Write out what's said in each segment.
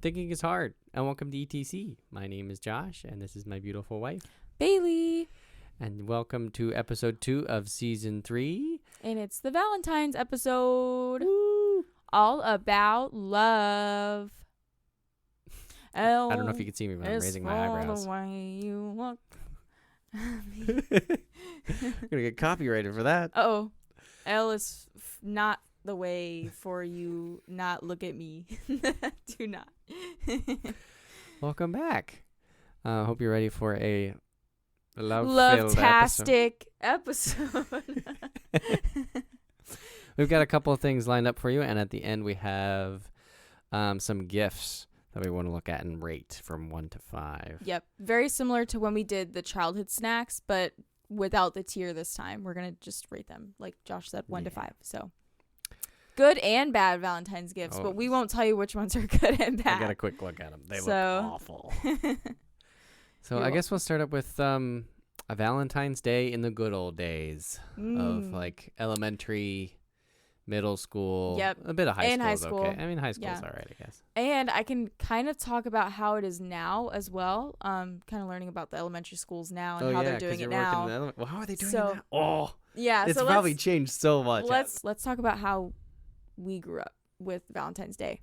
Thinking is hard, and welcome to ETC. My name is Josh, and this is my beautiful wife, Bailey. And welcome to episode 2 of season 3. And it's the Valentines episode. Woo! All about love. I don't know if you can see me, but I'm raising my eyebrows. The way you look. I'm gonna get copyrighted for that. Uh-oh. L is not the way for you not look at me. Do not. Welcome back. Hope you're ready for a love-tastic episode. We've got a couple of things lined up for you, and at the end we have some gifts that we want to look at and rate from 1 to 5. Yep. Very similar to when we did the childhood snacks, but without the tier this time. We're going to just rate them, like Josh said, 1 to 5. So good and bad Valentine's gifts, but we won't tell you which ones are good and bad. I got a quick look at them. They look awful. So I guess we'll start up with a Valentine's Day in the good old days of like elementary, middle school, a bit of high school is okay. I mean, high school's all right, I guess. And I can kind of talk about how it is now as well. Kind of learning about the elementary schools now and how they're doing it now. Well, how are they doing it now? Oh, yeah, it's probably changed so much. Let's talk about how we grew up with Valentine's Day.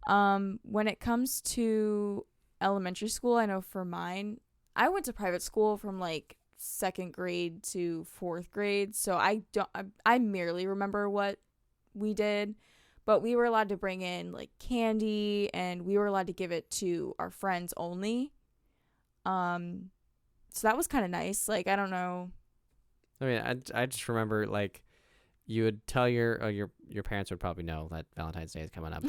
When it comes to elementary school, I know for mine, I went to private school from like 2nd grade to 4th grade, so I merely remember what we did, but we were allowed to bring in like candy, and we were allowed to give it to our friends only. So that was kind of nice. Like, I don't know. I mean, I just remember like you would tell your parents would probably know that Valentine's Day is coming up.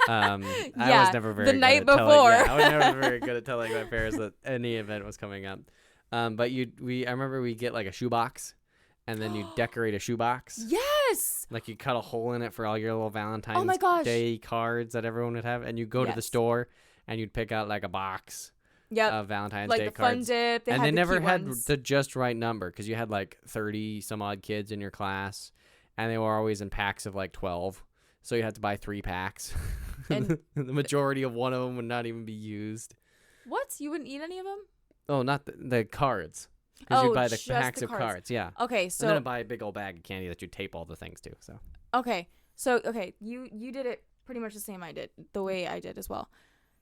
I was never very the good night at before. I was never very good at telling my parents that any event was coming up. But I remember we get like a shoebox, and then you decorate a shoebox. Yes. Like you cut a hole in it for all your little Valentine's Day cards that everyone would have, and you go to the store and you'd pick out like a box of Valentine's Day cards. Fun dip. And they never had the just right number, because you had like 30 some odd kids in your class, and they were always in packs of like 12. So you had to buy 3 packs. And the majority of one of them would not even be used. What? You wouldn't eat any of them? Oh, not the cards. Because you buy the packs of cards. Yeah. Okay, so and then buy a big old bag of candy that you tape all the things to. So. Okay, you did it pretty much the way I did as well.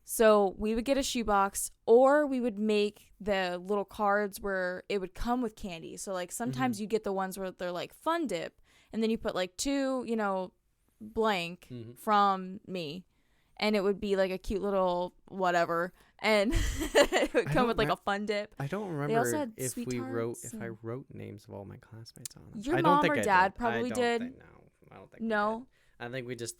So we would get a shoebox, or we would make the little cards where it would come with candy. So like sometimes you get the ones where they're like fun dip, and then you put like 2, blank from me, and it would be like a cute little whatever, and it would come with like a fun dip. I don't remember if I wrote names of all my classmates on them. Your mom or dad probably did. I don't think no. I think we just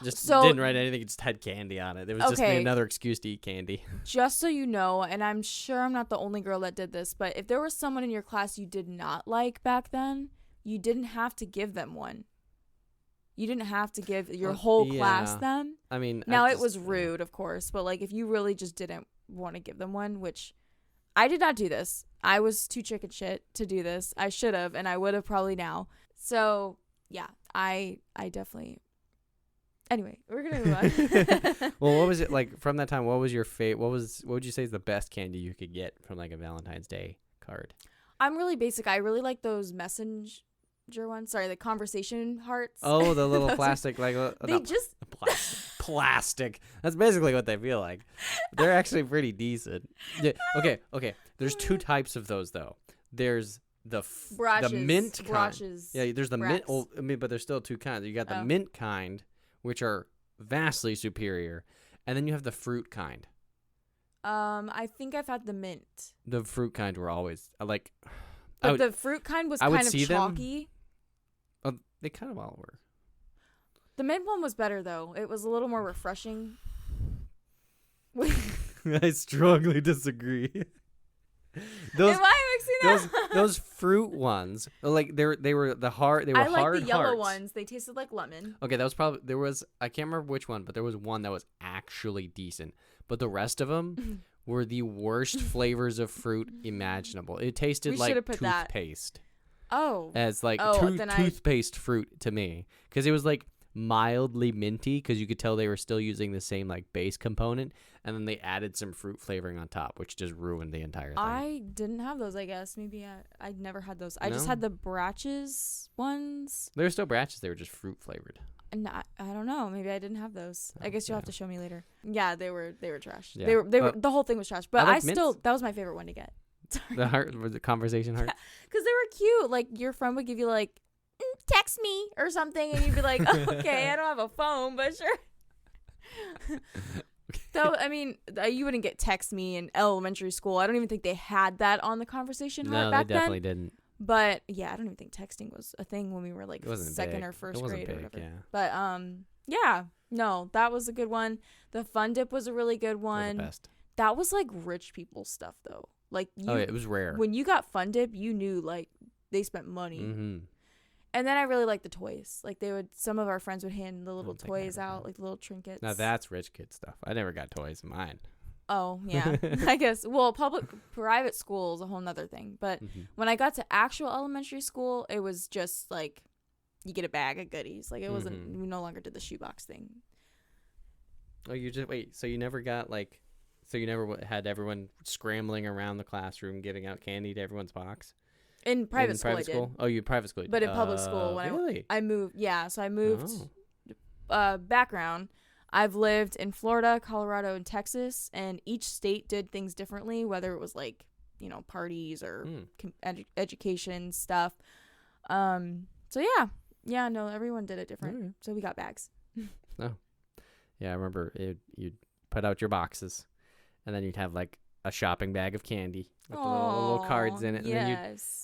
didn't write anything. It just had candy on it. It was just another excuse to eat candy. Just so you know, and I'm sure I'm not the only girl that did this, but if there was someone in your class you did not like back then, you didn't have to give them one. You didn't have to give your whole class them. I mean, now it was rude, of course, but like if you really just didn't want to give them one, which I did not do this. I was too chicken shit to do this. I should have, and I would have probably now. So yeah, I definitely. Anyway, we're gonna move on. Well, what was it like from that time? What was your what would you say is the best candy you could get from like a Valentine's Day card? I'm really basic. I really like those messenger ones. Sorry, the conversation hearts. Oh, the little plastic, like plastic. That's basically what they feel like. They're actually pretty decent. Yeah. Okay. There's 2 types of those though. There's the mint kind. Yeah, there's the mint. Oh, I mean, but there's still 2 kinds. You got the mint kind, which are vastly superior, and then you have the fruit kind. I think I've had the mint. The fruit kind were always like. But the fruit kind was kind of chalky. They kind of all were. The mint one was better though. It was a little more refreshing. I strongly disagree. Am I mixing that? Those fruit ones, like they were the hard. They were hard hearts. I like the yellow ones. They tasted like lemon. Okay, that was I can't remember which one, but there was one that was actually decent. But the rest of them were the worst flavors of fruit imaginable. It tasted like toothpaste. Oh. As like toothpaste fruit to me, because it was like mildly minty because you could tell they were still using the same like base component, and then they added some fruit flavoring on top, which just ruined the entire thing. I didn't have those, I guess. Maybe I never had those. I just had the Bratches ones. They were still Bratches. They were just fruit flavored. And I don't know. Maybe I didn't have those. I guess you'll have to show me later. Yeah, they were trash. Yeah. They were the whole thing was trash. But I still mints. that was my favorite one to get. Sorry. The conversation heart. Because they were cute. Like your friend would give you like, text me or something, and you'd be like, okay, I don't have a phone, but sure. So I mean, you wouldn't get text me in elementary school. I don't even think they had that on the conversation heart back then. No, they definitely didn't. But yeah, I don't even think texting was a thing when we were like second big. or first grade or whatever. Yeah. But yeah, no, that was a good one. The Fun Dip was a really good one. The best. That was like rich people stuff though. Like it was rare. When you got Fun Dip, you knew like they spent money. Mm-hmm. And then I really liked the toys. Like some of our friends would hand the little toys out, like the little trinkets. Now that's rich kid stuff. I never got toys in mine. Oh, yeah. I guess. Well, private school is a whole nother thing. But when I got to actual elementary school, it was just like you get a bag of goodies. Like it wasn't, we no longer did the shoebox thing. Oh, so you never got like, so you never had everyone scrambling around the classroom giving out candy to everyone's box? In private school, I did. Oh, you private school. But in public school, when I moved, so I moved. Background. I've lived in Florida, Colorado, and Texas, and each state did things differently, whether it was like, parties or education stuff. So yeah, no, everyone did it different. So we got bags. Oh, yeah, I remember you'd put out your boxes, and then you'd have like a shopping bag of candy with the little cards in it.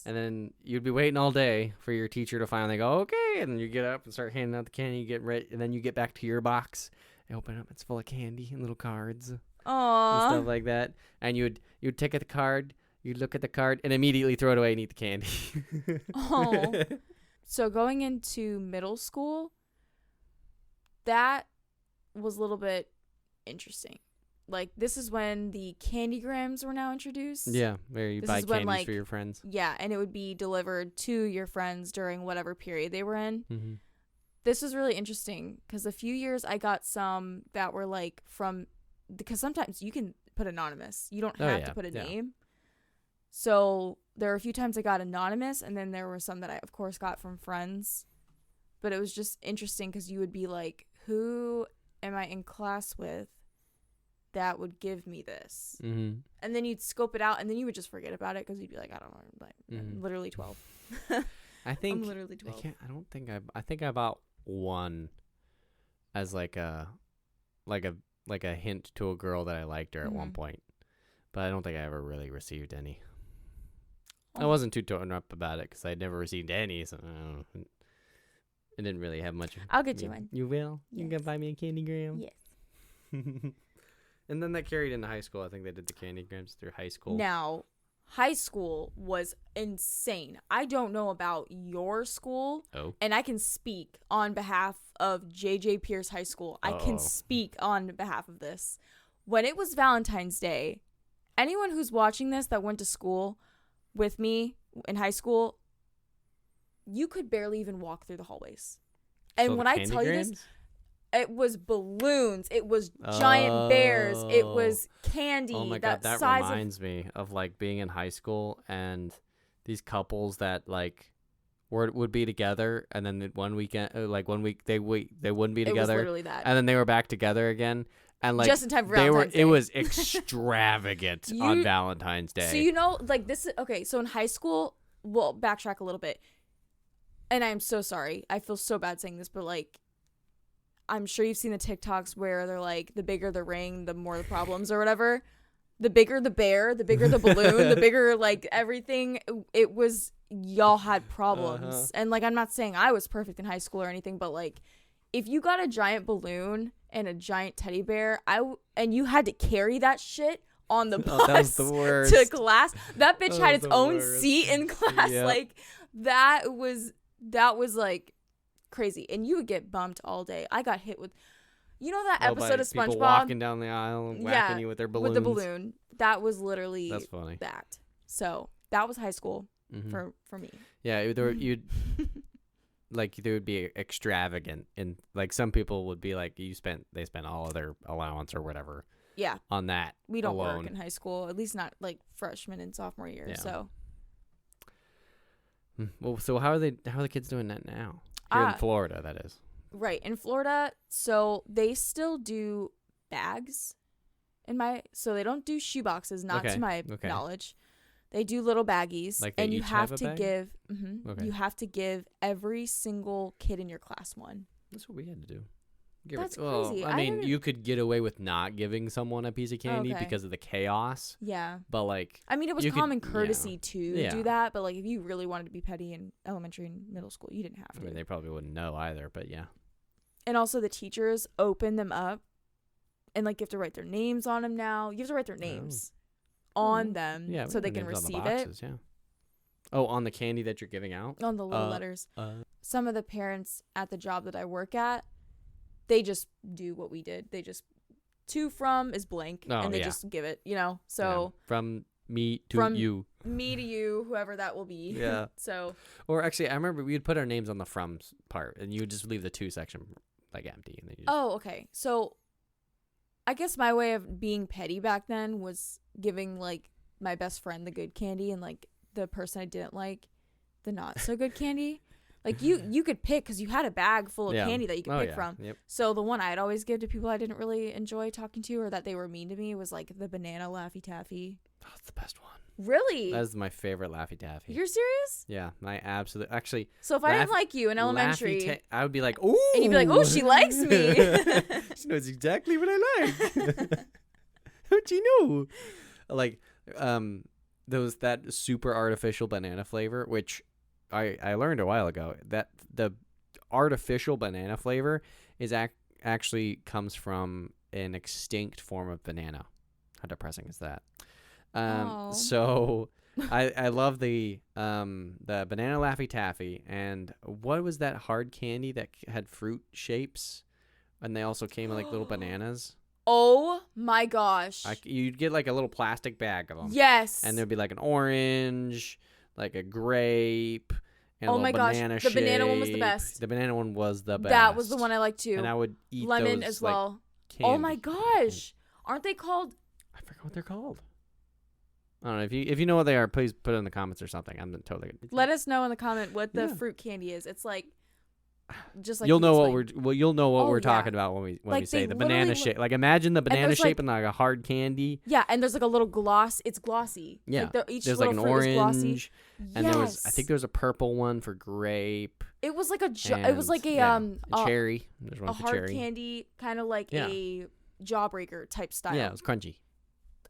And then you'd be waiting all day for your teacher to finally go, okay. And then you get up and start handing out the candy. You get ready, and then you get back to your box. You open it up, it's full of candy and little cards. Aww. And stuff like that. And you'd take the card, you'd look at the card, and immediately throw it away and eat the candy. Oh. So going into middle school, that was a little bit interesting. Like, this is when the candygrams were now introduced. Yeah, where you buy candies for your friends. Yeah, and it would be delivered to your friends during whatever period they were in. Mm-hmm. This was really interesting because a few years I got some that were like because sometimes you can put anonymous. You don't have to put a name. So there were a few times I got anonymous, and then there were some that I, of course, got from friends. But it was just interesting because you would be like, who am I in class with that would give me this? Mm-hmm. And then you'd scope it out, and then you would just forget about it because you'd be like, I don't know, like, I'm literally 12. I think I'm literally 12. I think I bought one as like a hint to a girl that I liked her at one point, but I don't think I ever really received any. I wasn't too torn up about it because I'd never received any, so it didn't really have much. I'll get you one. You will? Yes. You can buy me a candygram? Yes. And then that carried into high school. I think they did the candygrams through high school. Now, high school was insane. I don't know about your school. Oh. And I can speak on behalf of JJ Pierce High School. I can speak on behalf of this. When it was Valentine's Day, anyone who's watching this that went to school with me in high school, you could barely even walk through the hallways. And when I tell you this, it was balloons. It was giant bears. It was candy. Oh my God, that reminds me of like being in high school and these couples that like would be together, and then one weekend, one week they wouldn't be together. It was literally that. And then they were back together again, and like just in time for Valentine's Day. It was extravagant on Valentine's Day. So like this is okay. So in high school, we'll backtrack a little bit, and I'm so sorry. I feel so bad saying this, but like, I'm sure you've seen the TikToks where they're like, the bigger the ring, the more the problems or whatever. The bigger the bear, the bigger the balloon, the bigger like everything. It was, y'all had problems. And like, I'm not saying I was perfect in high school or anything, but like, if you got a giant balloon and a giant teddy bear, and you had to carry that shit on the bus to class, that bitch had its own seat in class. Yep. Like that was like crazy, and you would get bumped all day. I got hit with, that episode of SpongeBob, people walking down the aisle and whacking you with their balloons. With the balloon. That was literally that's funny. That. So that was high school for me. Yeah, like they would be extravagant, and like some people would be like they spent all of their allowance or whatever. Yeah. On that. We don't alone. work in high school, at least not like freshman and sophomore year. Yeah. So. Well, so how are the kids doing that now? Here in Florida, that is. Right. In Florida, so they still do bags so they don't do shoe boxes, not to my knowledge. They do little baggies, like and you have to give you have to give every single kid in your class one. That's what we had to do. That's crazy. I mean, you could get away with not giving someone a piece of candy because of the chaos. Yeah. But like, I mean, it was common courtesy to do that, but like if you really wanted to be petty in elementary and middle school, you didn't have to. I mean, they probably wouldn't know either, but yeah. And also the teachers open them up, and like you have to write their names on them now. You have to write their names on them so they can receive it. Yeah. Oh, on the candy that you're giving out? On the little letters. Some of the parents at the job that I work at, they just do what we did. They just to from is blank, and they just give it, So from me to you. Me to you, whoever that will be. Yeah. So. Or actually, I remember we'd put our names on the from part, and you would just leave the to section like empty, and then you just... okay. So, I guess my way of being petty back then was giving like my best friend the good candy, and like the person I didn't like the not so good candy. Like you could pick because you had a bag full of candy that you could pick from. Yep. So the one I'd always give to people I didn't really enjoy talking to or that they were mean to me was like the banana Laffy Taffy. That's the best one. Really? That's my favorite Laffy Taffy. You're serious? Yeah, I absolutely actually. So if I didn't like you in elementary, I would be like, ooh, and you'd be like, oh, she likes me. She knows exactly what I like. How'd you know? Like, that super artificial banana flavor, which I learned a while ago that the artificial banana flavor is actually comes from an extinct form of banana. How depressing is that? So I love the banana Laffy Taffy, and what was that hard candy that had fruit shapes, and they also came in like little bananas. Oh my gosh! You'd get like a little plastic bag of them. Yes. And there'd be like an orange, like a grape. And oh my gosh! The banana one was the best. The banana one was the best. That was the one I liked too. And I would eat lemon those, as well. Like, oh my gosh! Aren't they called? I forgot what they're called. I don't know if you know what they are. Please put it in the comments or something. I'm totally. Let us know in the comment what the fruit candy is. It's like. Just like you'll know what we're talking about when we say the banana shape. Like imagine the banana shape in like a hard candy. Yeah, and there's like a little gloss. It's glossy. Yeah, like each there's like an orange, and yes. I think there was a purple one for grape. It was like a cherry. There's one a for hard cherry. candy, kind of like a jawbreaker type style. Yeah, it was crunchy.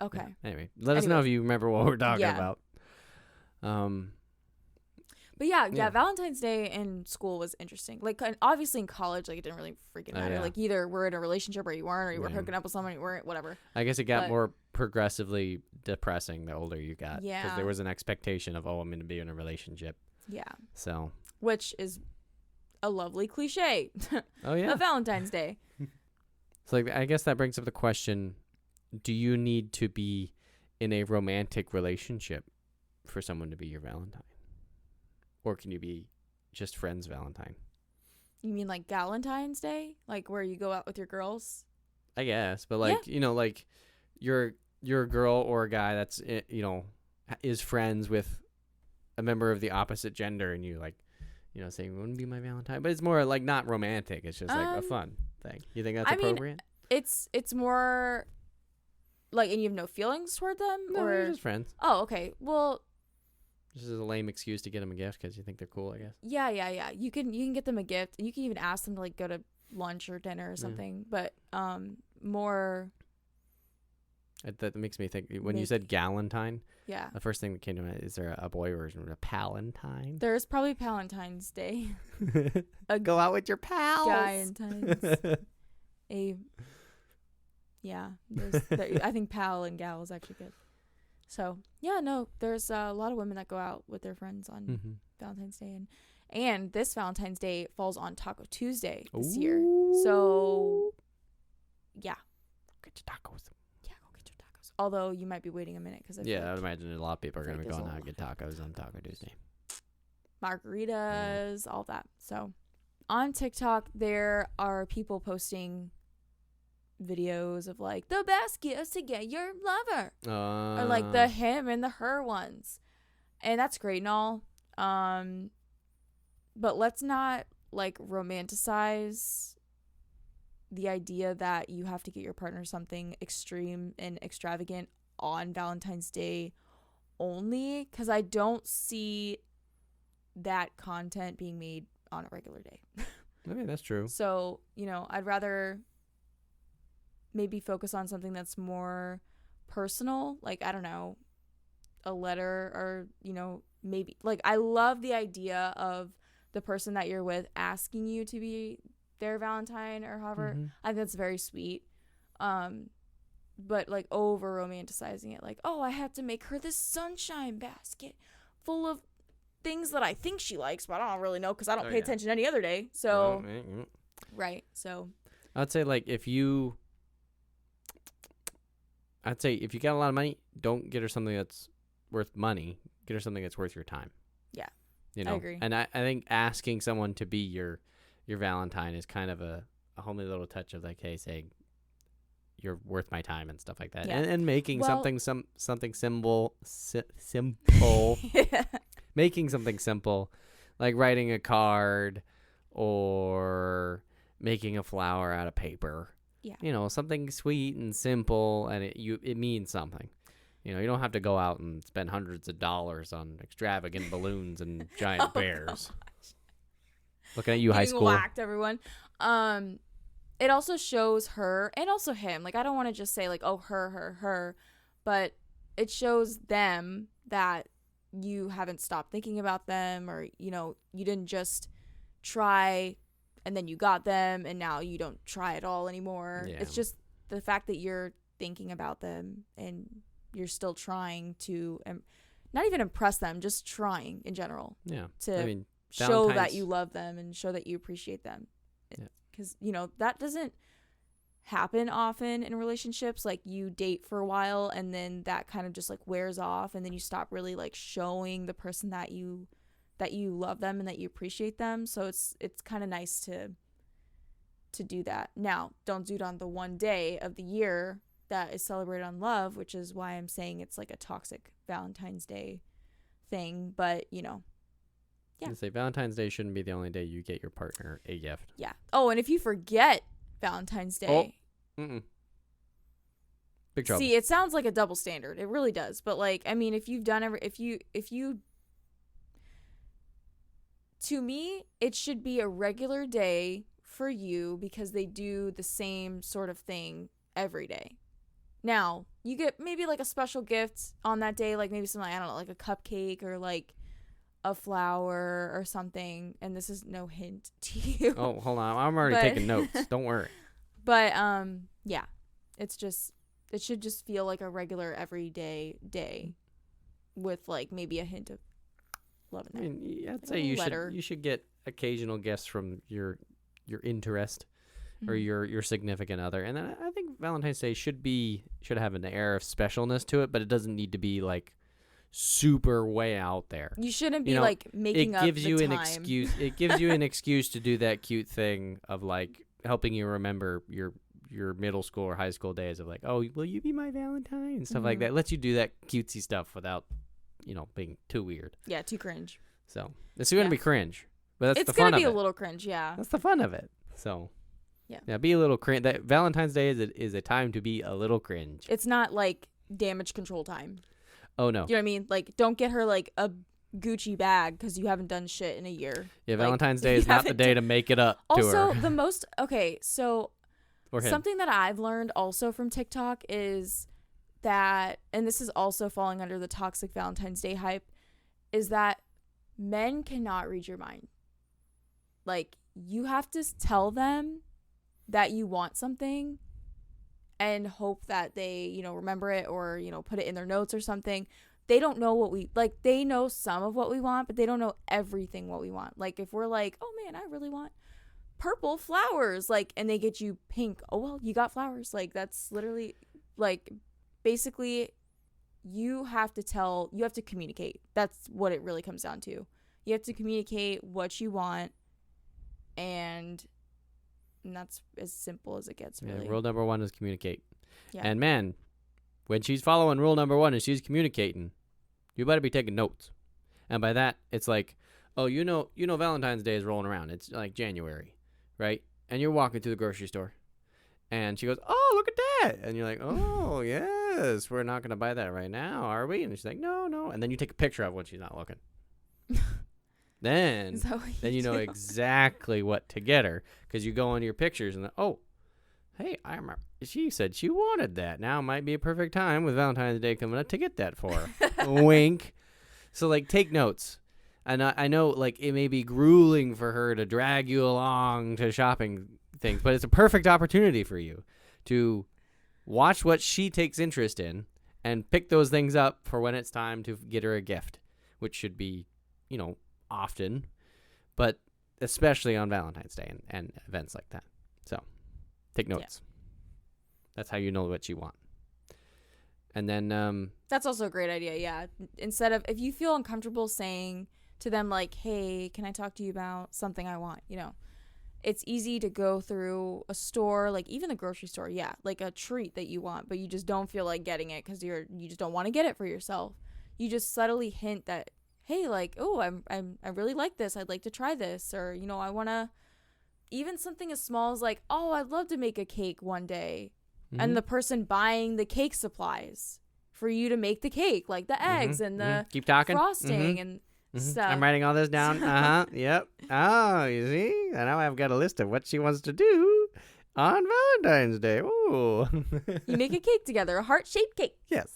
Okay. Yeah. Anyway, let us know if you remember what we're talking about. But yeah, Valentine's Day in school was interesting. Like, obviously in college, like, it didn't really freaking matter. Like, either we're in a relationship or you weren't, or you were hooking up with someone, you weren't, whatever. I guess it got more progressively depressing the older you got. Yeah. Because there was an expectation of, I'm going to be in a relationship. Yeah. So. Which is a lovely cliche. Oh, yeah. Of Valentine's Day. So, like, I guess that brings up the question, do you need to be in a romantic relationship for someone to be your Valentine? Or can you be just friends Valentine? You mean like Galentine's Day? Like where you go out with your girls? I guess. But like, like you're a girl or a guy that's, is friends with a member of the opposite gender and you like, saying, wouldn't be my Valentine. But it's more like not romantic. It's just like a fun thing. You think that's appropriate? It's more like, and you have no feelings toward them? No, or you're just friends. Oh, okay. Well... This is a lame excuse to get them a gift because you think they're cool, I guess. Yeah. You can get them a gift, and you can even ask them to like go to lunch or dinner or something. But more. That makes me think. When you said Galentine, yeah, the first thing that came to mind is there a boy version of a Palentine? There's probably Palentine's Day. Go out with your pals. Galentine's. I think pal and gal is actually good. So, yeah, no, there's a lot of women that go out with their friends on Valentine's Day. And this Valentine's Day falls on Taco Tuesday this year. So, yeah. Get your tacos. Yeah, go get your tacos. Although, you might be waiting a minute. I would imagine a lot of people are going to be going out and get tacos on Taco Tuesday. margaritas, all that. So on TikTok, there are people posting videos of like the best gifts to get your lover, or like the him and the her ones, and that's great and all. But let's not like romanticize the idea that you have to get your partner something extreme and extravagant on Valentine's Day only, because I don't see that content being made on a regular day. Okay, that's true. So, I'd rather maybe focus on something that's more personal, like, I don't know, a letter, or, maybe, like, I love the idea of the person that you're with asking you to be their Valentine or however. I think that's very sweet. But like over romanticizing it, like, oh, I have to make her this sunshine basket full of things that I think she likes, but I don't really know because I don't pay attention any other day. So, right. So, I'd say like if you got a lot of money, don't get her something that's worth money. Get her something that's worth your time. Yeah, I agree. And I think asking someone to be your Valentine is kind of a homely little touch of like, hey, saying you're worth my time and stuff like that. Yeah. And making something simple, making something simple, like writing a card or making a flower out of paper. Yeah. Something sweet and simple, and it means something. You don't have to go out and spend hundreds of dollars on extravagant balloons and giant bears. Looking at you, high school. Whacked, everyone. It also shows her and also him. Like, I don't want to just say like, oh, her, but it shows them that you haven't stopped thinking about them, or you didn't just try and then you got them and now you don't try at all anymore. Yeah. It's just the fact that you're thinking about them and you're still trying to not even impress them, just trying in general. Yeah. To show that you love them and show that you appreciate them. Because, that doesn't happen often in relationships. Like, you date for a while and then that kind of just like wears off, and then you stop really like showing the person that you love them and that you appreciate them. So it's kind of nice to do that. Now, don't do it on the one day of the year that is celebrated on love, which is why I'm saying it's like a toxic Valentine's Day thing. But, yeah. Say Valentine's Day shouldn't be the only day you get your partner a gift. Yeah. Oh, and if you forget Valentine's Day, big trouble. See, it sounds like a double standard. It really does. But like, I mean, if you've done if you, to me, it should be a regular day for you because they do the same sort of thing every day. Now, you get maybe like a special gift on that day, like maybe something, I don't know, like a cupcake or like a flower or something, and this is no hint to you. Oh, hold on. I'm already taking notes. Don't worry. But yeah. It should just feel like a regular everyday day with like maybe a hint of love in there. I mean, I'd say you should get occasional gifts from your interest or your significant other. And then I think Valentine's Day should have an air of specialness to it, but it doesn't need to be like super way out there. You shouldn't be like making up the time. It gives you an excuse to do that cute thing of like helping you remember your middle school or high school days of like, oh, will you be my Valentine and stuff like that. It lets you do that cutesy stuff without being too weird. Yeah, too cringe. So it's going to be cringe, but that's it's the fun of it. It's going to be a little cringe, yeah. That's the fun of it. So yeah, be a little cringe. That Valentine's Day is a time to be a little cringe. It's not like damage control time. Oh, no. You know what I mean? Like, don't get her, like, a Gucci bag because you haven't done shit in a year. Yeah, like, Valentine's Day is not the day to make it up to her. Also, so something that I've learned also from TikTok is that, and this is also falling under the toxic Valentine's Day hype, is that men cannot read your mind. Like, you have to tell them that you want something and hope that they, remember it or, put it in their notes or something. They don't know they know some of what we want, but they don't know everything what we want. Like, if we're like, oh man, I really want purple flowers, like, and they get you pink. Oh, well, you got flowers. Like, that's literally, like, basically you have to communicate. That's what it really comes down to. You have to communicate what you want, and that's as simple as it gets, really. Yeah, rule number 1 is communicate. Yeah. And man, when she's following rule number 1 and she's communicating, you better be taking notes. And by that, it's like, oh, you know Valentine's Day is rolling around. It's like January, right? And you're walking through the grocery store, and she goes, oh, look at that. And you're like, oh, yes, we're not going to buy that right now, are we? And she's like, no. And then you take a picture of when she's not looking. Then you know exactly what to get her, because you go into your pictures and, oh, hey, I remember she said she wanted that. Now might be a perfect time with Valentine's Day coming up to get that for her. Wink. So, like, take notes. And I know, like, it may be grueling for her to drag you along to shopping things, but it's a perfect opportunity for you to watch what she takes interest in and pick those things up for when it's time to get her a gift, which should be, often, but especially on Valentine's Day and events like that. So take notes. Yeah. That's how you know what you want. And then that's also a great idea. Yeah. Instead of, if you feel uncomfortable saying to them, like, hey, can I talk to you about something I want? It's easy to go through a store, like even the grocery store. Yeah. Like a treat that you want, but you just don't feel like getting it because you just don't want to get it for yourself. You just subtly hint that, hey, like, oh, I really like this. I'd like to try this. Or, I want to, even something as small as like, oh, I'd love to make a cake one day. Mm-hmm. And the person buying the cake supplies for you to make the cake, like the eggs and the Keep talking. Frosting and stuff. I'm writing all this down. Yep. Oh, you see? Now I've got a list of what she wants to do on Valentine's Day. Ooh. You make a cake together, a heart-shaped cake. Yes.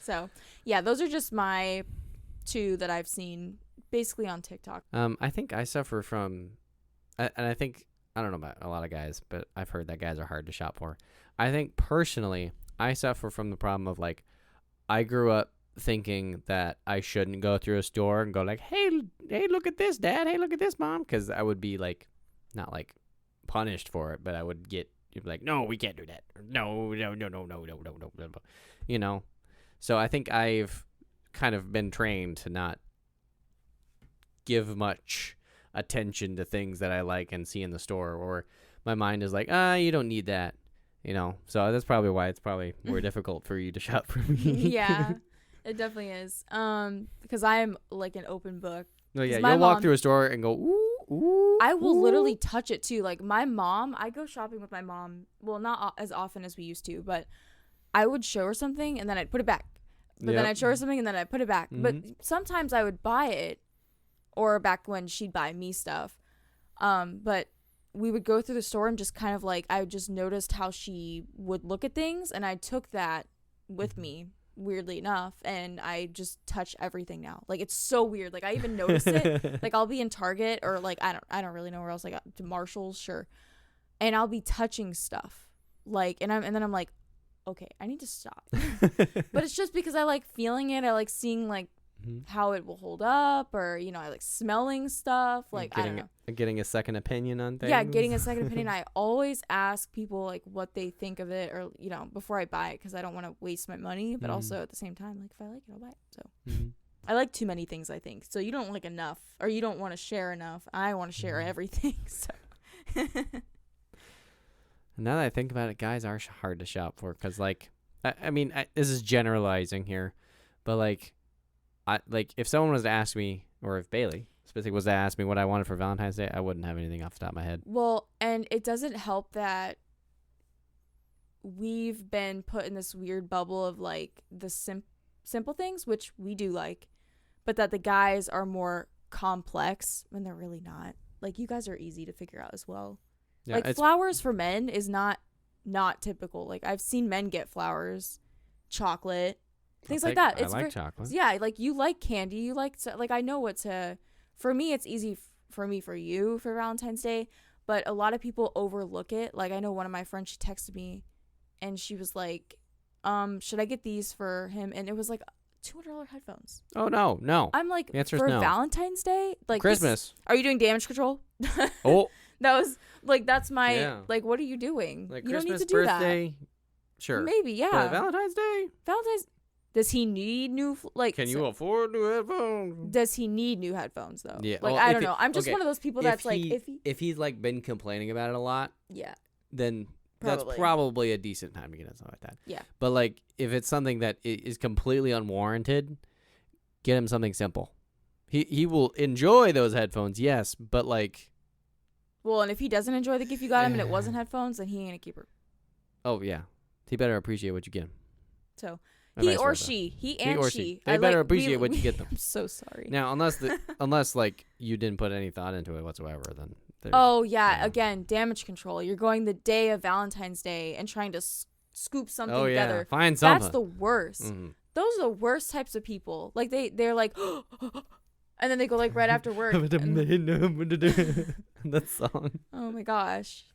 So, yeah, those are just my 2 that I've seen basically on TikTok. I think I suffer from, and I think, I don't know about a lot of guys, but I've heard that guys are hard to shop for. I think personally, I suffer from the problem of, like, I grew up thinking that I shouldn't go through a store and go like, hey, look at this, Dad. Hey, look at this, Mom. Because I would be like, not like punished for it, but I would get like, no, we can't do that. No. So I think I've kind of been trained to not give much attention to things that I like and see in the store, or my mind is like, you don't need that. So that's probably why it's probably more difficult for you to shop for me. Yeah, it definitely is. Because I am like an open book. No, yeah, you'll walk through a store and go, ooh. I will literally touch it too. Like my mom, I go shopping with my mom. Well, not as often as we used to, but I would show her something and then I'd put it back. But then I'd show her something and then I'd put it back. Mm-hmm. But sometimes I would buy it, or back when she'd buy me stuff. But we would go through the store and just kind of like, I just noticed how she would look at things, and I took that with me, weirdly enough, and I just touch everything now. Like, it's so weird. Like, I even notice it. Like, I'll be in Target, or like, I don't really know where else, like to Marshall's, sure, and I'll be touching stuff, like, and then I'm like, okay, I need to stop. But it's just because I like feeling it. I like seeing like how it will hold up, or I like smelling stuff, like I don't know, getting a second opinion on things. Yeah, getting a second opinion. I always ask people like what they think of it, or before I buy it, because I don't want to waste my money, but also at the same time, like, if I like it, I'll buy it. So I like too many things, I think. So you don't like enough, or you don't want to share enough. I want to share everything. So now that I think about it, guys are hard to shop for, because like I mean, this is generalizing here, but like if someone was to ask me, or if Bailey specifically was to ask me what I wanted for Valentine's Day, I wouldn't have anything off the top of my head. Well, and it doesn't help that we've been put in this weird bubble of like the simple things, which we do like, but that the guys are more complex when they're really not. Like, you guys are easy to figure out as well. Yeah, like, flowers for men is not typical. Like, I've seen men get flowers, chocolate, things like that. I like chocolate. Yeah, like, you like candy. You like I know what to. For me, it's easy for you for Valentine's Day, but a lot of people overlook it. Like, I know one of my friends, she texted me, and she was like, should I get these for him? And it was like $200 headphones. Oh, no. I'm like, the answer's for no. Valentine's Day? Like, Christmas. Are you doing damage control? Oh. That was, like, that's my, like, what are you doing? Like, you Christmas, don't need to do birthday, that. sure. Maybe, yeah. But Valentine's Day? Valentine's, Does he need Can you afford new headphones? Does he need new headphones though? Yeah. Like, well, I don't know. I'm just one of those people that's if he's like been complaining about it a lot, yeah, then that's probably a decent time to get something like that. Yeah. But like if it's something that is completely unwarranted, get him something simple. He will enjoy those headphones, yes, but like. Well, and if he doesn't enjoy the gift you got him and it wasn't headphones, then he ain't a keeper. Oh yeah, he better appreciate what you get him. So. He or she. They better appreciate what you get them. I'm so sorry. Now, unless like you didn't put any thought into it whatsoever, then. Oh yeah, again, damage control. You're going the day of Valentine's Day and trying to scoop something together. Find something. That's the worst. Mm-hmm. Those are the worst types of people. Like they're like, and then they go like right after work. That song. Oh my gosh.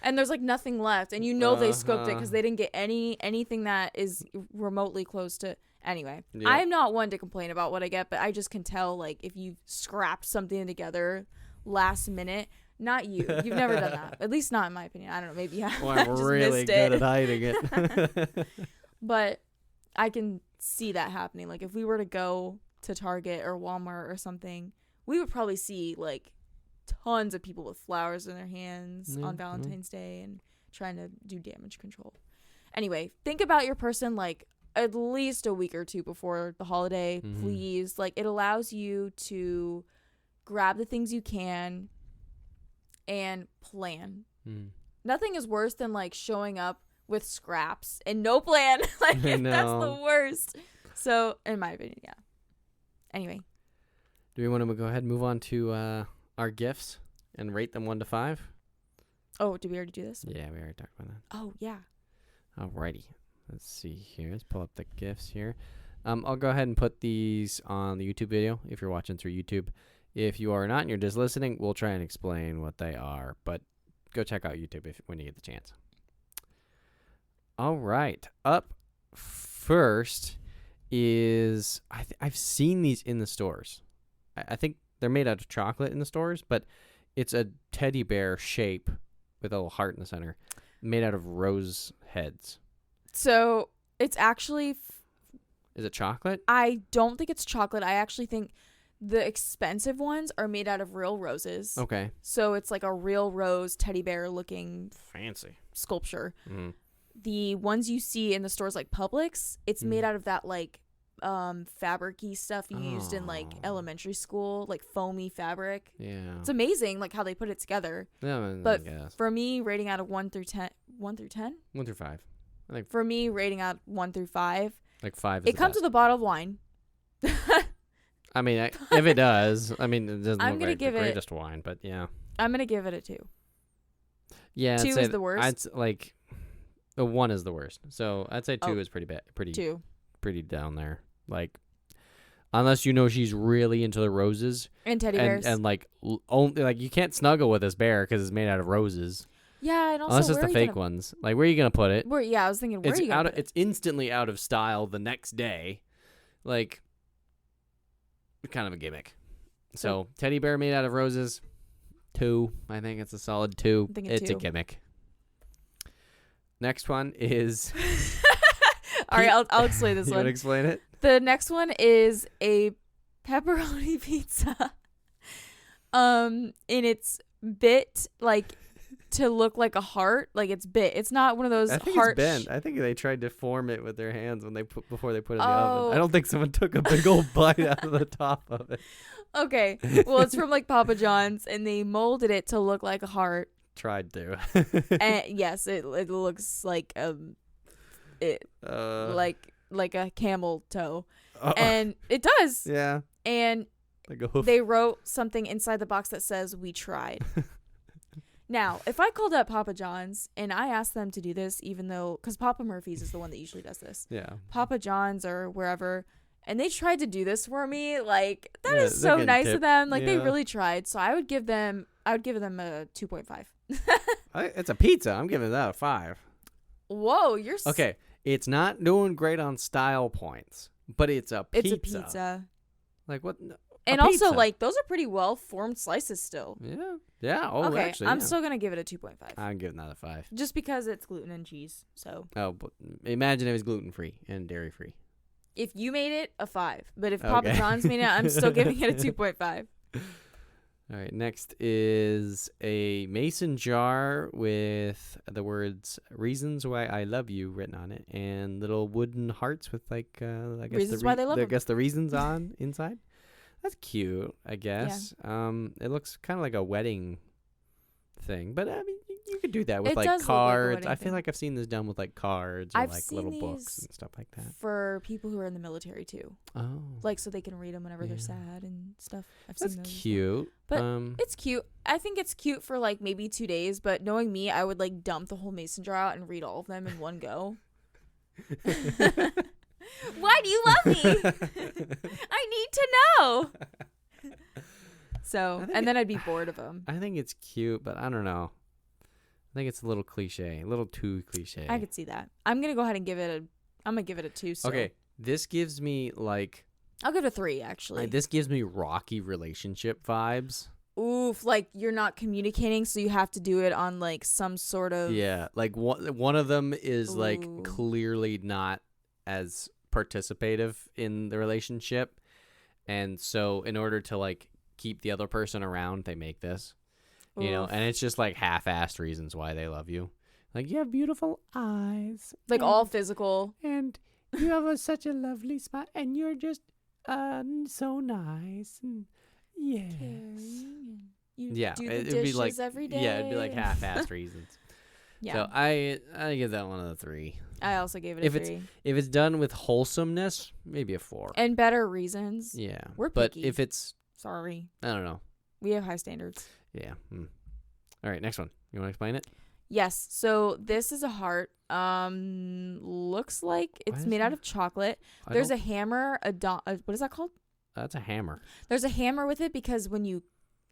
And there's like nothing left, and they scoped it because they didn't get anything that is remotely close to. Anyway, yeah. I'm not one to complain about what I get, but I just can tell like if you scrapped something together last minute. Not you. You've never done that. At least not in my opinion. I don't know. Maybe well, I'm really good at hiding it. But I can see that happening. Like if we were to go to Target or Walmart or something, we would probably see like tons of people with flowers in their hands on Valentine's Day and trying to do damage control. Anyway, think about your person like at least a week or two before the holiday, please. Like it allows you to grab the things you can and plan. Nothing is worse than like showing up with scraps and no plan. Like that's the worst. So in my opinion, yeah. Anyway. Do we want to go ahead and move on to our gifts and rate them 1 to 5? Oh, did we already do this? Yeah, we already talked about that. Oh, yeah. Alrighty. Let's see here. Let's pull up the gifts here. I'll go ahead and put these on the YouTube video if you're watching through YouTube. If you are not and you're just listening, we'll try and explain what they are. But go check out YouTube when you get the chance. All right. Up first is I've seen these in the stores. I think they're made out of chocolate in the stores, but it's a teddy bear shape with a little heart in the center, made out of rose heads. So it's actually... Is it chocolate? I don't think it's chocolate. I actually think the expensive ones are made out of real roses. Okay. So it's like a real rose teddy bear looking... Fancy. ...sculpture. Mm-hmm. The ones you see in the stores like Publix, it's made out of that like... fabric-y stuff you used in like elementary school, like foamy fabric. Yeah, it's amazing like how they put it together. Yeah, but for me, rating out of 1 through 10, 1 through 10, 1 through 5. I think for me, rating out 1 through 5. Like 5. It comes with a bottle of wine. I mean, if it does, I mean, it doesn't look like the greatest wine, but yeah, I'm gonna give it a 2. Yeah, 2 is the worst. I'd like the 1 is the worst, so I'd say 2 is pretty bad, pretty down there. Like, unless you know she's really into the roses and teddy bears, and like only like you can't snuggle with this bear because it's made out of roses. Yeah, and also unless it's the fake ones. Like, where are you gonna put it? I was thinking, where are you gonna put it? It's instantly out of style the next day. Like, kind of a gimmick. So teddy bear made out of roses, 2. I think it's a solid 2. It's a gimmick. Next one is. All right, I'll explain this one. You want to explain it? The next one is a pepperoni pizza. And it's bit like to look like a heart. Like it's bit. It's not one of those heart. It's bent. I think they tried to form it with their hands before they put it in the oven. I don't think someone took a big old bite out of the top of it. Okay. Well, it's from like Papa John's, and they molded it to look like a heart. Tried to. And yes, it looks like like a camel toe. And it does. Yeah. And like a hoof. They wrote something inside the box that says, "We tried." Now, if I called up Papa John's and I asked them to do this, even though, because Papa Murphy's is the one that usually does this. Yeah. Papa John's or wherever, and they tried to do this for me, like, that is so nice of them. Like, they really tried. So I would give them a 2.5. It's a pizza. I'm giving that a 5. Whoa, you're okay. It's not doing great on style points, but it's a pizza. It's a pizza. Like what? And also, like, those are pretty well formed slices still. Yeah. Yeah. Oh, okay. Actually, I'm still gonna give it a 2.5. I'm giving that a 5. Just because it's gluten and cheese. So. Oh, but imagine it was gluten free and dairy free. If you made it, a 5. But if Papa John's made it, I'm still giving it a 2.5. All right, next is a mason jar with the words "Reasons Why I Love You" written on it, and little wooden hearts with I guess reasons why they love I guess the reasons on inside. That's cute, I guess. Yeah. It looks kind of like a wedding thing, but I mean, you could do that with it does cards. look like I feel like I've seen this done with cards or I've little seen books and stuff like that. For people who are in the military too. Oh, So they can read them whenever they're sad and stuff. That's seen those. cute. But it's cute. I think it's cute for maybe 2 days. But knowing me, I would dump the whole mason jar out and read all of them in one go. Why do you love me? I need to know. And then I'd be bored of them. I think it's cute, but I don't know. I think it's a little cliche, a little too cliche. I could see that. I'm gonna go ahead and give it a 2. So. Okay, this gives me I'll give it a 3 actually. This gives me Rocky relationship vibes. Oof, you're not communicating, so you have to do it on some sort of one of them is Ooh. clearly not as participative in the relationship, and so in order to keep the other person around, they make this. You know, and it's just half-assed reasons why they love you. You have beautiful eyes. All physical. And you have such a lovely smile. And you're just so nice. And yes. Caring. You do the dishes every day. Yeah, it'd be half-assed reasons. Yeah. So I give that one a 3. I also gave it a 3. If it's done with wholesomeness, maybe a 4. And better reasons. Yeah. We're But picky. if it's... Sorry. I don't know. We have high standards. Yeah. All right, next one. You want to explain it? Yes. So this is a heart. Looks like it's made out of chocolate. There's a hammer. What is that called? That's a hammer. There's a hammer with it because when you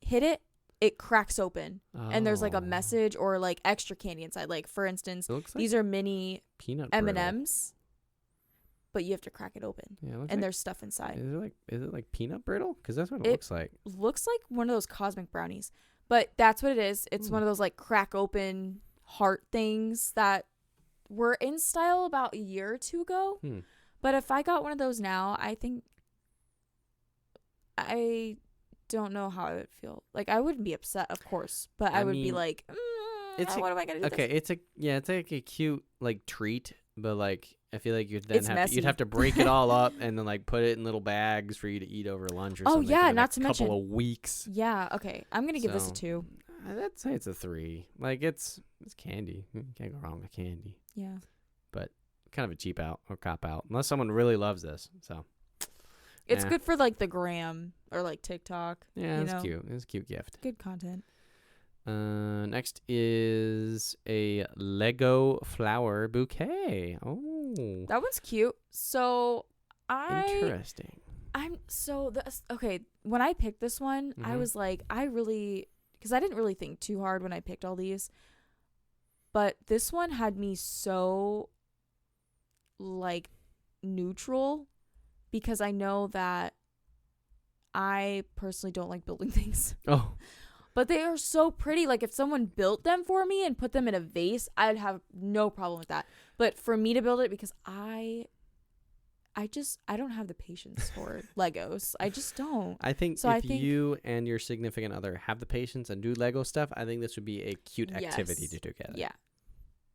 hit it, it cracks open. Oh. And there's a message or extra candy inside. For instance, these are mini peanut M&Ms. But you have to crack it open. Yeah, and there's stuff inside. Is it like peanut brittle? Because that's what it looks like. Looks like one of those cosmic brownies. But that's what it is. It's one of those crack open heart things that were in style about a year or 2 ago. But if I got one of those now, I think I don't know how I would feel. I wouldn't be upset, of course, but I would be what am I gonna do? Okay, it's a cute treat, but I feel like you'd then you'd have to break it all up and then put it in little bags for you to eat over lunch or something. Oh yeah, for not to mention couple of weeks. Yeah, okay. I'm gonna give this a 2. I'd say it's a 3. It's candy. You can't go wrong with candy. Yeah. But kind of a cheap out or cop out unless someone really loves this. So it's good for the gram or TikTok. Yeah, it's cute. It's a cute gift. Good content. Next is a Lego flower bouquet. Oh, that one's cute. So interesting. Okay. When I picked this one, I was because I didn't really think too hard when I picked all these, but this one had me so neutral because I know that I personally don't like building things. Oh. But they are so pretty. If someone built them for me and put them in a vase, I'd have no problem with that. But for me to build it, because I don't have the patience for Legos. I just don't. I think if you and your significant other have the patience and do Lego stuff, I think this would be a cute activity to do together. Yeah.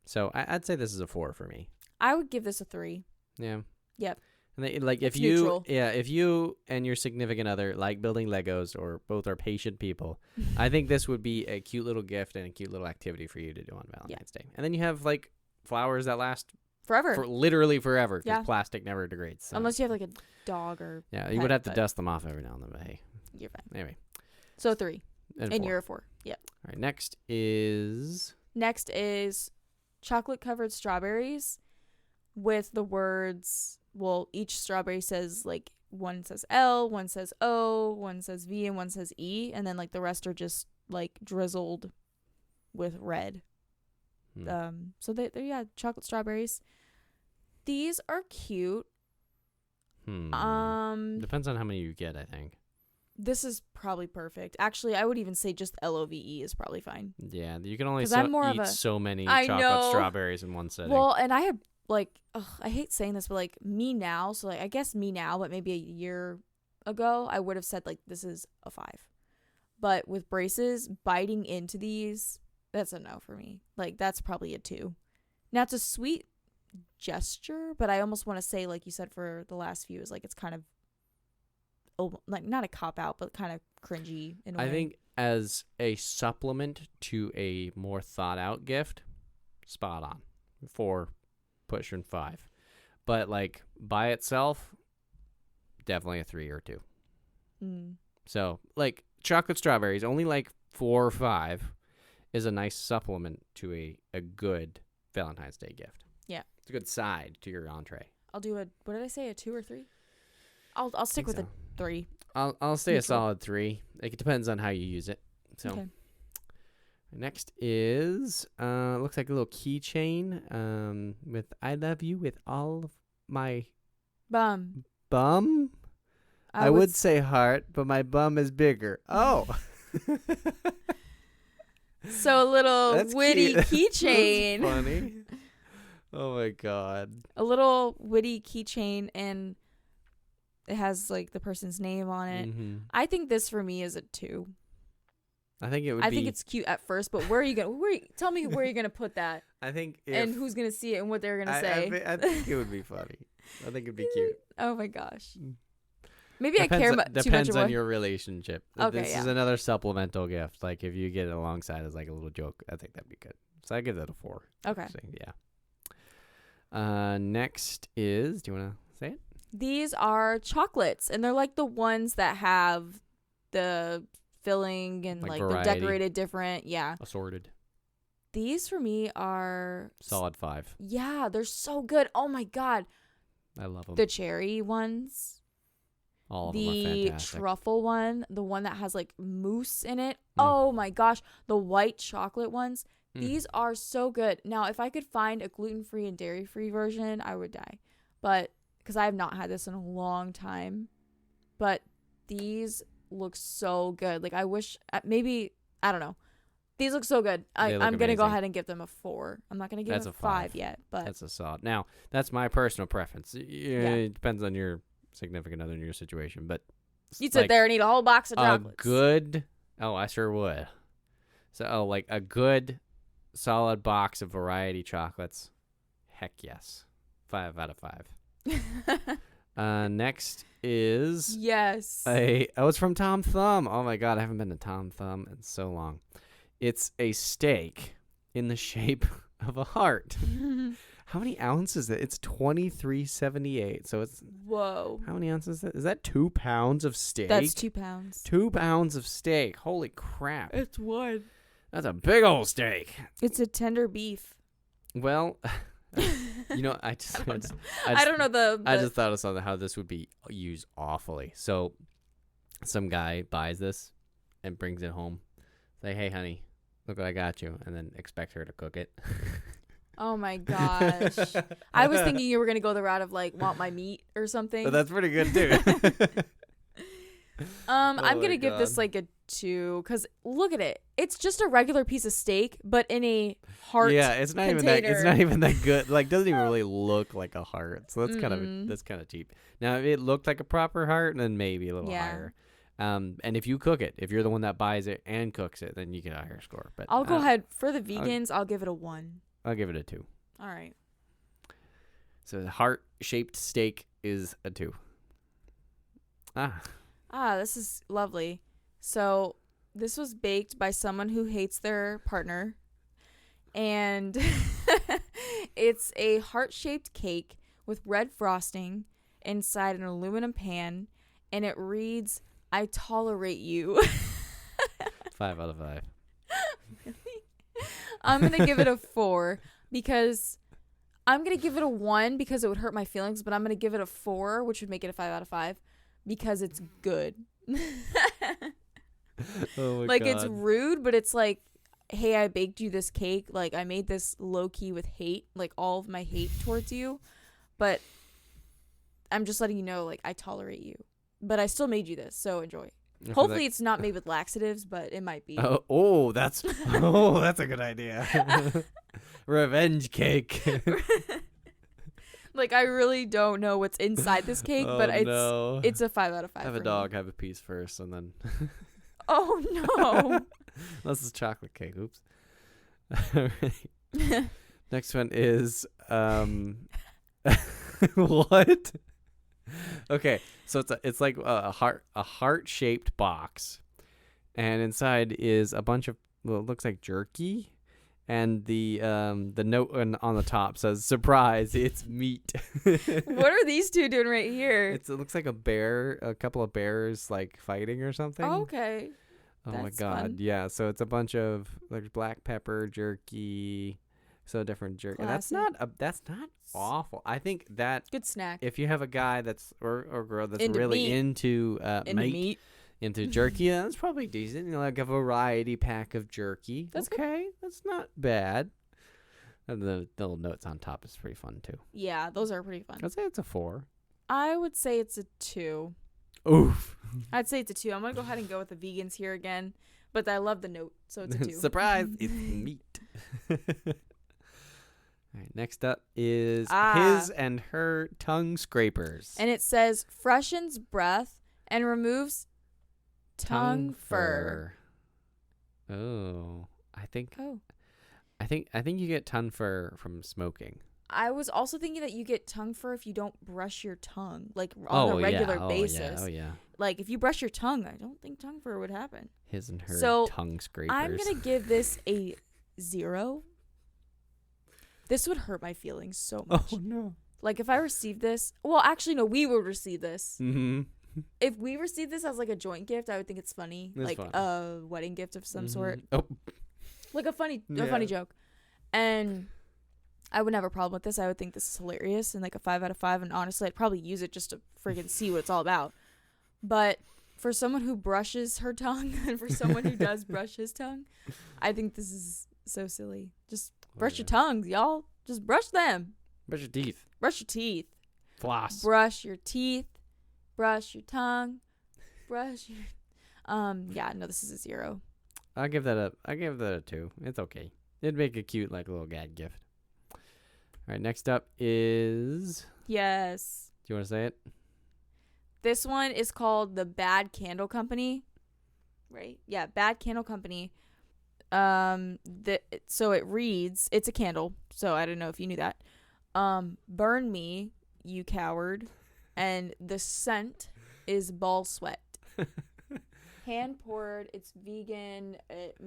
So I'd say this is a 4 for me. I would give this a 3. Yeah. Yep. And if you and your significant other like building Legos or both are patient people, I think this would be a cute little gift and a cute little activity for you to do on Valentine's Day. And then you have flowers that last forever. For literally forever because plastic never degrades. So. Unless you have a dog or you would have to dust them off every now and then, but hey. You're fine. Anyway. So 3. And you're a 4. Yep. All right, next is chocolate covered strawberries with the words, each strawberry says one says L, one says O, one says V, and one says E, and then the rest are just drizzled with red. So they're chocolate strawberries. These are cute. Depends on how many you get, I think. This is probably perfect. Actually, I would even say just LOVEE is probably fine. Yeah, you can only eat so many chocolate strawberries in one sitting. Well, and I like, I hate saying this, but like me now, so like I guess me now, but maybe a year ago, I would have said like this is a 5. But with braces, biting into these, that's a no for me. Like that's probably a 2. Now it's a sweet gesture, but I almost want to say, like you said for the last few, is like it's kind of like not a cop out, but kind of cringy in a way. I think as a supplement to a more thought out gift, spot on. 4, pushing 5. But like by itself, definitely a 3 or 2. So like chocolate strawberries, only like 4 or 5 is a nice supplement to a good Valentine's Day gift. Yeah, it's a good side to your entree. I'll do what did I say, a 2 or 3? I'll stick with a 3. I'll say a solid 3. Like, it depends on how you use it. So okay. Next is looks like a little keychain with "I love you with all of my bum." I would say heart, but my bum is bigger. Oh. So a little That's witty keychain. That's funny. Oh my god. A little witty keychain, and it has like the person's name on it. Mm-hmm. I think this for me is a 2. I think it would. I think it's cute at first, but where are you gonna? Tell me where you're gonna put that. I think. And who's gonna see it and what they're gonna say. I think it would be funny. I think it'd be cute. Oh my gosh. Maybe I care about too much. Depends on your relationship. Okay, this is another supplemental gift. Like if you get it alongside as like a little joke, I think that'd be good. So I give that a 4. Okay. So, yeah. Next is. Do you want to say it? These are chocolates, and they're like the ones that have the filling and like they're decorated different. Yeah. Assorted. These for me are solid 5. Yeah, they're so good. Oh my god. I love them. The cherry ones. All of them are fantastic. The truffle one, the one that has like mousse in it. Oh my gosh, the white chocolate ones. These are so good. Now, if I could find a gluten-free and dairy-free version, I would die. But because I have not had this in a long time. But these look so good. Like I wish maybe, I don't know. These look so good. I'm going to go ahead and give them a 4. I'm not going to give them a 5 yet. But that's a solid. Now, that's my personal preference. It depends on your significant other in your situation. But you'd sit there and eat a whole box of chocolates. I sure would. So, like a good, solid box of variety chocolates. Heck yes. 5 out of 5. Next is... Yes. It's from Tom Thumb. Oh my god, I haven't been to Tom Thumb in so long. It's a steak in the shape of a heart. How many ounces is it? It's 23.78. So it's... Whoa. How many ounces is that? Is that 2 pounds of steak? That's 2 pounds. 2 pounds of steak. Holy crap. It's 1. That's a big old steak. It's a tender beef. Well... I just thought of something how this would be used awfully. So some guy buys this and brings it home. Say, "Hey honey, look what I got you," and then expect her to cook it. Oh my gosh. I was thinking you were going to go the route of like, want my meat or something. But that's pretty good too. I'm going to give this like a 2 because look at it. It's just a regular piece of steak, but in a heart. Yeah, it's not even that good. Like, doesn't even really look like a heart. So that's kind of cheap. Now, if it looked like a proper heart, then maybe a little higher. And if you cook it, if you're the one that buys it and cooks it, then you get a higher score. But I'll go ahead for the vegans. I'll give it a 1. I'll give it a 2. All right. So the heart-shaped steak is a 2. This is lovely. So this was baked by someone who hates their partner. And it's a heart-shaped cake with red frosting inside an aluminum pan. And it reads, "I tolerate you." 5 out of 5. Really? I'm going to give it a 4 because I'm going to give it a 1 because it would hurt my feelings. But I'm going to give it a 4, which would make it a 5 out of 5 because it's good. Oh my like, God. It's rude, but it's like, hey, I baked you this cake. Like, I made this low-key with hate, like all of my hate towards you. But I'm just letting you know, like, I tolerate you. But I still made you this, so enjoy. Hopefully it's not made with laxatives, but it might be. That's a good idea. Revenge cake. Like, I really don't know what's inside this cake, but it's a 5 out of 5. Have a dog, have a piece first, and then. Oh no! This is chocolate cake. Oops. Next one is what? Okay, so it's like a heart-shaped box, and inside is a bunch of it looks like jerky. And the note on the top says, "Surprise! It's meat." What are these two doing right here? It looks like a couple of bears like fighting or something. Oh, okay. Oh That's my god! fun. Yeah, so it's a bunch of like black pepper jerky, so different jerky. And that's not awful. I think that good snack. If you have a guy that's or girl that's into really meat. into meat. Into jerky, that's probably decent. You know, like a variety pack of jerky. That's okay. That's not bad. And the little notes on top is pretty fun too. Yeah, those are pretty fun. I'd say it's a 4. I would say it's a 2. Oof. I'd say it's a 2. I'm gonna go ahead and go with the vegans here again, but I love the note, so it's a 2. Surprise! It's meat. All right. Next up is his and her tongue scrapers, and it says freshens breath and removes tongue fur. Oh, I think you get tongue fur from smoking. I was also thinking that you get tongue fur if you don't brush your tongue, like on a regular basis. Oh yeah. Like if you brush your tongue, I don't think tongue fur would happen. His and her tongue scrapers. I'm gonna give this a 0. This would hurt my feelings so much. Oh no. Like if I received this, well, actually no, we would receive this. Mm-hmm. If we received this as like a joint gift, I would think it's funny, it's like fun. a wedding gift of some sort. Oh, like a funny joke. And I wouldn't have a problem with this. I would think this is hilarious and like a 5 out of 5. And honestly, I'd probably use it just to friggin' see what it's all about. But for someone who brushes her tongue and for someone who does brush his tongue, I think this is so silly. Just brush your tongues, y'all. Just brush them. Brush your teeth. Brush your teeth. Floss. Brush your teeth. Brush your tongue. Brush your... Yeah, no, this is a 0. I give that a 2. It's okay. It'd make a cute like little gag gift. All right, next up is... Yes. Do you want to say it? This one is called the Bad Candle Company. Right? Yeah, Bad Candle Company. So it reads, it's a candle, so I don't know if you knew that. Burn me, you coward. And the scent is ball sweat. Hand poured. It's vegan. It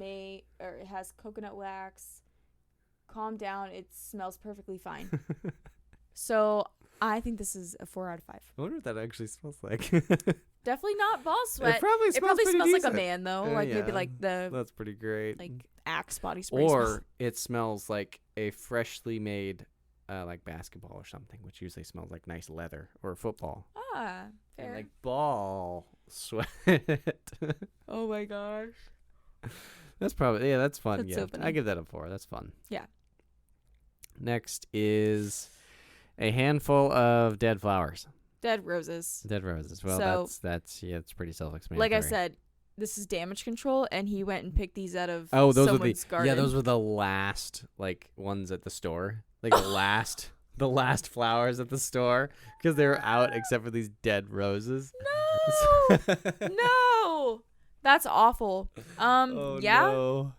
has coconut wax. Calm down. It smells perfectly fine. So I think this is a 4 out of 5. I wonder what that actually smells like. Definitely not ball sweat. It probably smells like a man though. Maybe like the. That's pretty great. Like Axe body spray. Or it smells like a freshly made. Like basketball or something, which usually smells like nice leather or football. Ah, fair. And like ball sweat. Oh my gosh. That's probably that's fun. That's Yeah, so funny. I give that a 4. That's fun. Yeah. Next is a handful of dead flowers. Dead roses. Dead roses. Well, so, that's it's pretty self-explanatory. Like I said, this is damage control, and he went and picked these out of those someone's garden. Yeah, those were the last like ones at the store. Like the last flowers at the store because they were out except for these dead roses. No, no, that's awful. Oh, yeah. No.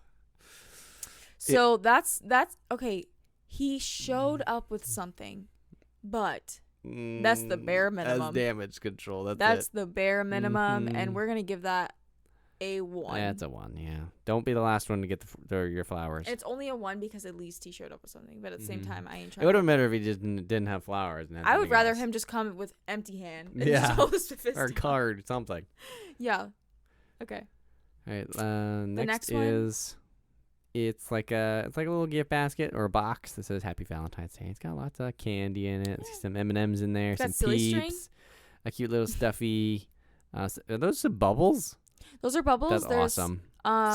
So that's okay. He showed up with something, but that's the bare minimum. As damage control. That's the bare minimum, and we're gonna give that a 1. Yeah, it's a 1. Yeah, don't be the last one to get your flowers. It's only a 1 because at least he showed up with something, but at the same time, I ain't trying. It would have mattered if he just didn't have flowers. And I would rather him just come with empty hand. And yeah, just or a card, something. Yeah. Okay. All right. Next is it's like a little gift basket or a box that says Happy Valentine's Day. It's got lots of candy in it. Yeah. Some M&Ms in there. Some Peeps. String? A cute little stuffy. Are those some bubbles? Those are bubbles. That's awesome.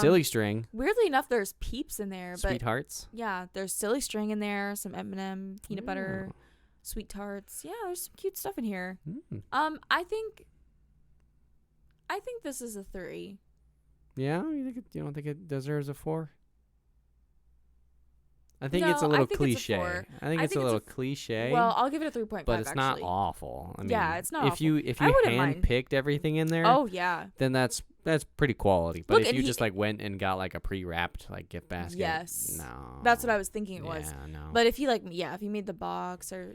Silly string. Weirdly enough, there's Peeps in there. Sweethearts. Yeah, there's silly string in there. Some M&M, peanut butter, sweet tarts. Yeah, there's some cute stuff in here. I think this is a 3. Yeah, you don't think it deserves a 4? I think it's a little cliche. I think it's a little cliche. Well, I'll give it a 3.5. But it's not awful. I mean, yeah, it's not. If you hand-picked everything in there, oh yeah, then that's pretty quality. But if you just like went and got like a pre-wrapped like gift basket, no, that's what I was thinking it was. Yeah, no. But if you if you made the box or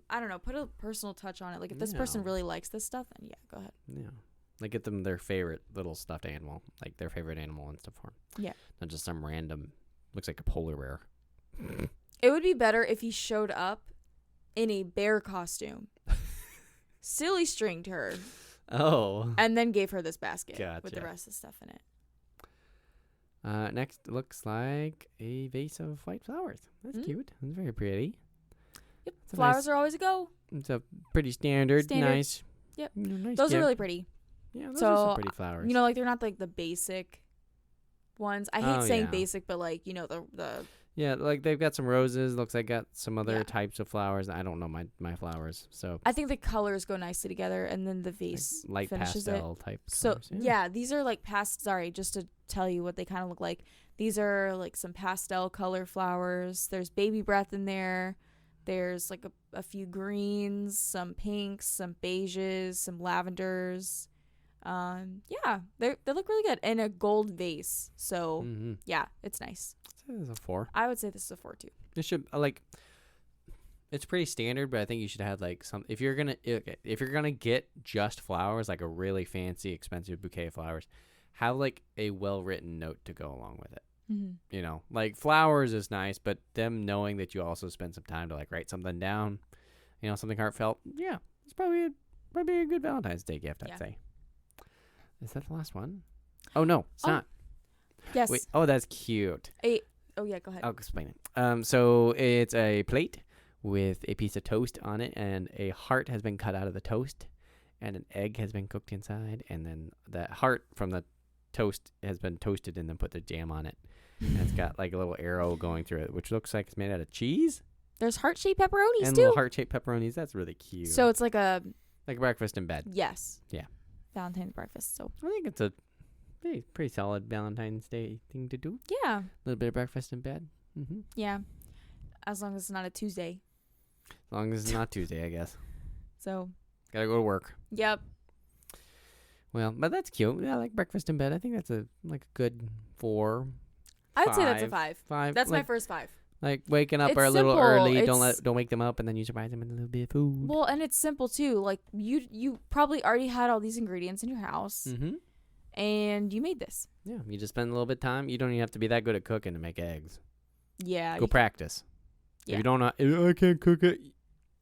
I don't know, put a personal touch on it. Like if this person really likes this stuff, then yeah, go ahead. Yeah. Like get them their favorite little stuffed animal, like their favorite animal in stuff form. Yeah. Not just some random, looks like a polar bear. It would be better if he showed up in a bear costume, silly stringed her, and then gave her this basket with the rest of the stuff in it. Next looks like a vase of white flowers. That's cute. That's very pretty. Yep. Flowers are always a go. It's a pretty standard. Nice. Yep. Nice those are really pretty. Yeah, those are some pretty flowers. Like they're not like the basic ones. I hate saying basic, but like the yeah, like they've got some roses. Looks like got some other types of flowers. I don't know my flowers, so I think the colors go nicely together, and then the vase like light finishes pastel it. type. So colors, these are like Sorry, just to tell you what they kind of look like. These are like some pastel color flowers. There's baby breath in there. There's like a few greens, some pinks, some beiges, some lavenders. They look really good, and a gold vase. So yeah, it's nice. It's a 4. I would say this is a 4 too. It should it's pretty standard, but I think you should have like some. If you're gonna get just flowers, like a really fancy, expensive bouquet of flowers, have like a well written note to go along with it. Mm-hmm. Like flowers is nice, but them knowing that you also spend some time to like write something down, something heartfelt. Yeah, it's probably a good Valentine's Day gift. I'd say. Is that the last one? Oh no, it's not. Yes. Wait. Oh, that's cute. Oh yeah, go ahead. I'll explain it. So it's a plate with a piece of toast on it, and a heart has been cut out of the toast, and an egg has been cooked inside, and then that heart from the toast has been toasted, and then put the jam on it. And it's got like a little arrow going through it, which looks like it's made out of cheese. There's heart-shaped pepperonis and too. Little heart-shaped pepperonis. That's really cute. So it's like a breakfast in bed. Yes. Yeah. Valentine's breakfast. So I think it's a pretty solid Valentine's Day thing to do. Yeah. A little bit of breakfast in bed. Mm-hmm. Yeah. As long as it's not a Tuesday. As long as it's not Tuesday, I guess. So. Gotta go to work. Yep. Well, but that's cute. Yeah, I like breakfast in bed. I think that's a good 4. I would say that's a 5. 5. That's my first 5. Like waking up a little early. Don't wake them up, and then you surprise them with a little bit of food. Well, and it's simple too. Like you probably already had all these ingredients in your house, and you made this. Yeah, you just spend a little bit of time. You don't even have to be that good at cooking to make eggs. Yeah. Go practice. Yeah. If you don't know, I can't cook it.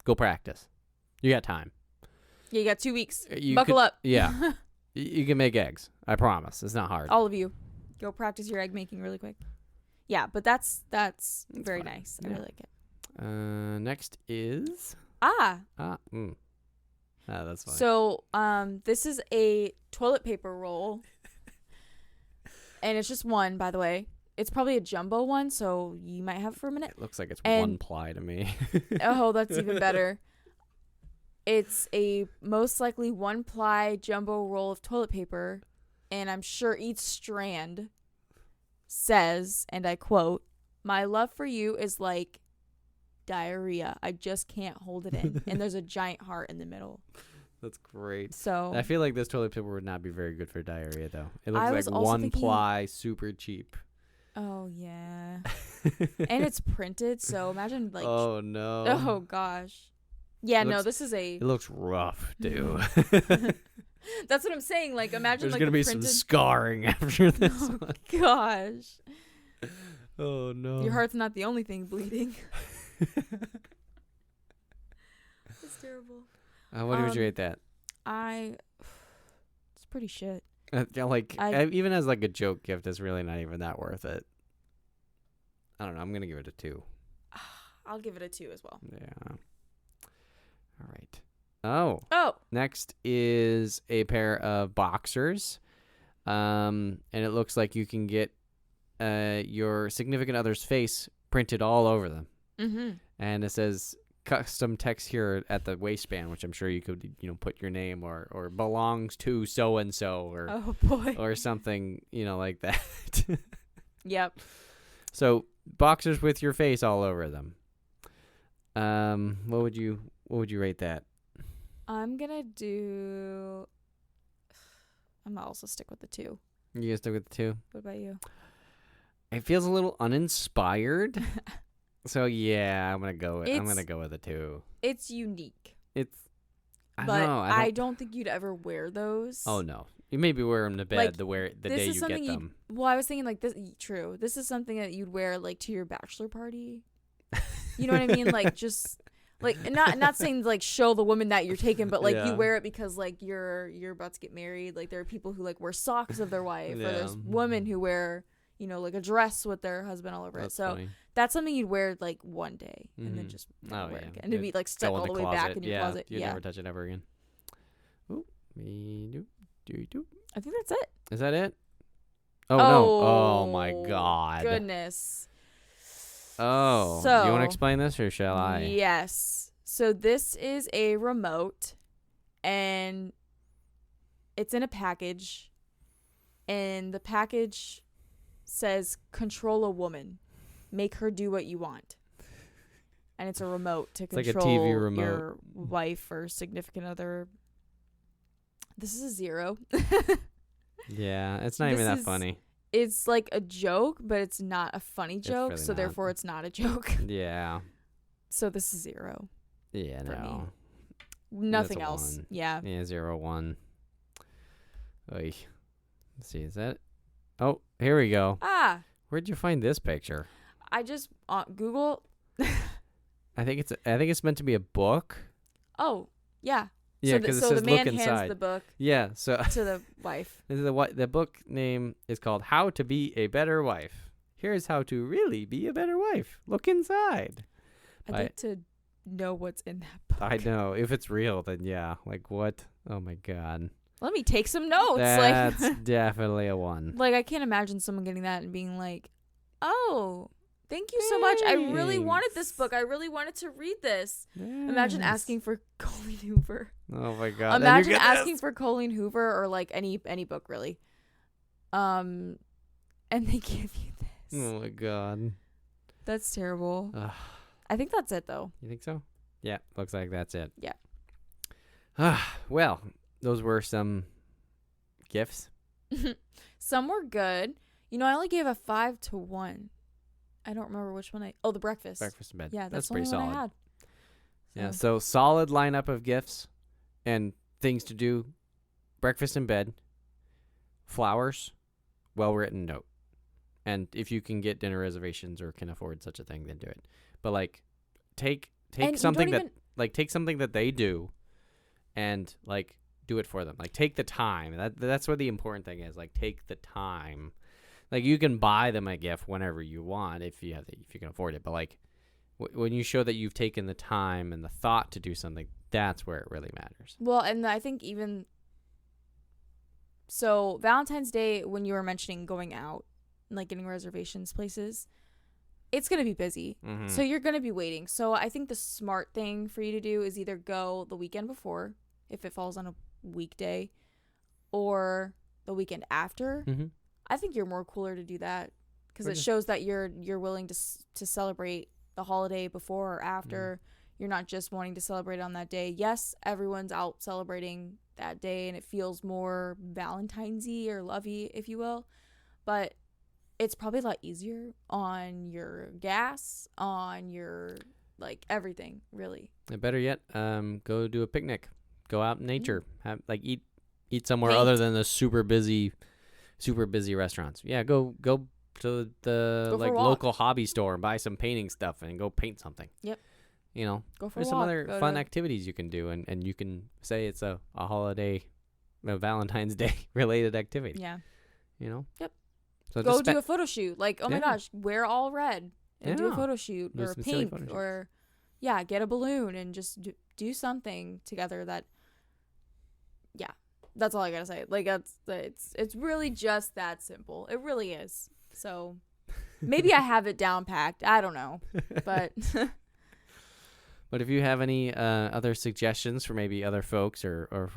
Go practice. You got time. Yeah, you got 2 weeks. Buckle up. Yeah. You can make eggs. I promise. It's not hard. All of you. Go practice your egg making really quick. Yeah, but that's very nice. I really like it. Next is that's funny. So this is a toilet paper roll, and it's just one, by the way. It's probably a jumbo one, so you might have it for a minute. It looks like it's 1 ply to me. Oh, that's even better. It's a most likely 1 ply jumbo roll of toilet paper, and I'm sure each strand says, and I quote, "My love for you is like diarrhea. I just can't hold it in." And there's a giant heart in the middle. That's great. So I feel like this toilet paper would not be very good for diarrhea, though. It looks like 1 ply, super cheap. Oh yeah. And it's printed, so imagine like. Oh no. Oh gosh. Yeah, no, this is a. It looks rough, dude. That's what I'm saying. Like, imagine there's like gonna be some scarring after this. Oh gosh. Oh no. Your heart's not the only thing bleeding. It's terrible. What would you rate that? It's pretty shit. Even as like a joke gift, it's really not even that worth it. I don't know. I'm gonna give it a 2. I'll give it a 2 as well. Yeah. All right. Oh. Next is a pair of boxers, and it looks like you can get your significant other's face printed all over them. Mm-hmm. And it says custom text here at the waistband, which I'm sure you could put your name or belongs to so and so or oh boy or something like that. Yep. So boxers with your face all over them. What would you rate that? I'm gonna also stick with the 2. You gonna stick with the 2? What about you? It feels a little uninspired. So yeah, I'm gonna go with the 2. It's unique. I don't think you'd ever wear those. Oh no. You maybe wear them to bed the day you get them. Well, I was thinking like this. True. This is something that you'd wear like to your bachelor party. You know what I mean? Like just like not saying like show the woman that you're taking, but like you wear it because like you're about to get married. Like there are people who like wear socks of their wife, or there's women who wear like a dress with their husband all over it. So funny. That's something you'd wear like one day and then just wear it again. And it'd be like stuck all the way back in your closet. You'd never touch it ever again. Ooh, I think that's it. Is that it? Oh no! Oh my God! Goodness. Oh, so, you want to explain this or shall I? Yes. So this is a remote, and it's in a package, and the package says "Control a woman, make her do what you want," and it's a remote to control like a TV remote. Your wife or significant other. This is a 0. Yeah, it's not even that funny. It's like a joke, but it's not a funny joke, really so not. Therefore it's not a joke. Yeah. So this is 0. Yeah, no. Nothing else. 1. Yeah. Yeah, 0, 1. Oy. Let's see, is that? Oh, here we go. Where'd you find this picture? I just Google. I think it's meant to be a book. Oh, yeah. Yeah, because it says the man look inside. hands the book. Yeah, so to the wife. The book name is called "How to Be a Better Wife." Here's how to really be a better wife. Look inside. I'd like to know what's in that book. I know. If it's real, then yeah. Like what? Oh my God. Let me take some notes. That's definitely a 1. Like I can't imagine someone getting that and being like, "Oh, thank you so much. I really wanted this book. I really wanted to read this." Yes. Imagine asking for Colleen Hoover. Oh my God. Imagine asking for Colleen Hoover or like any book really. And they give you this. Oh my God. That's terrible. I think that's it though. You think so? Yeah, looks like that's it. Yeah. Well, those were some gifts. Some were good. I only gave a 5 to 1. I don't remember which one the breakfast. Breakfast in bed. Yeah, that's pretty the solid. one I had. Yeah, so solid lineup of gifts and things to do. Breakfast in bed, flowers, well-written note. And if you can get dinner reservations or can afford such a thing, then do it. But like take something take something that they do and like do it for them. Like take the time. That's what the important thing is. Like take the time. Like you can buy them a gift whenever you want if you can afford it. But like when you show that you've taken the time and the thought to do something, that's where it really matters. Well, and I think even so, Valentine's Day, when you were mentioning going out and like getting reservations places, it's going to be busy. Mm-hmm. So you're going to be waiting. So I think the smart thing for you to do is either go the weekend before, if it falls on a weekday, or the weekend after. Mm-hmm. I think you're more cooler to do that because it shows that you're willing to celebrate the holiday before or after. Mm-hmm. You're not just wanting to celebrate on that day. Yes, everyone's out celebrating that day and it feels more Valentine's-y or lovey, if you will. But it's probably a lot easier on your gas, on your like everything, really. And better yet, go do a picnic. Go out in nature. Have like eat somewhere other than the super busy restaurants. Yeah, go to the like local hobby store and buy some painting stuff and go paint something. Yep. Go for some other fun activities you can do, and you can say it's a holiday, a Valentine's Day related activity. Yeah. Yep. So go do a photo shoot. Like, oh my gosh, wear all red and do a photo shoot do or pink or get a balloon and just do something together that. Yeah. That's all I gotta say. Like it's really just that simple. It really is. So maybe I have it down packed. I don't know, but but if you have any other suggestions for maybe other folks or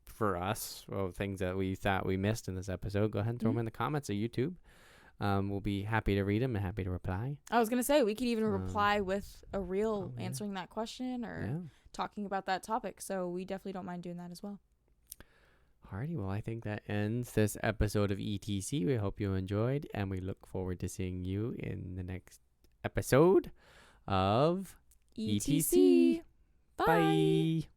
for us, or things that we thought we missed in this episode, go ahead and throw them in the comments of YouTube. We'll be happy to read them and happy to reply. I was going to say, we could even reply with a reel answering that question or talking about that topic. So we definitely don't mind doing that as well. Alrighty, well, I think that ends this episode of ETC. We hope you enjoyed, and we look forward to seeing you in the next episode of ETC. Bye. Bye.